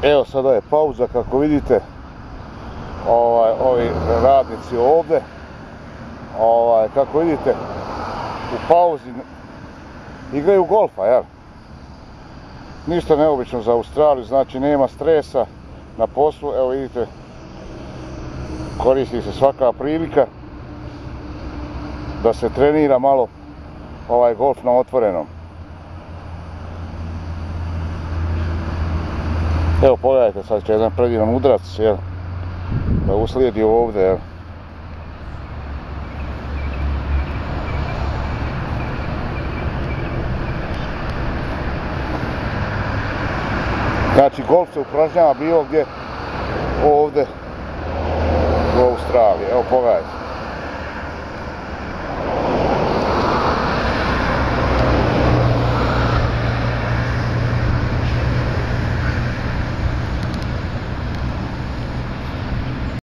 Evo sada je pauza, kako vidite. Ovi radnici ovdje, kako vidite, u pauzi igraju golfa, jel? Ništa neobično za Australiju, znači nema stresa na poslu. Evo vidite, koristi se svaka prilika da se trenira malo golf na otvorenom. Evo pogledajte, sad će jedan predivan udarac, jel, da uslijedi ovdje, jel. Znači golf se upražnjava bilo gdje ovdje u Australiji, evo pogledajte.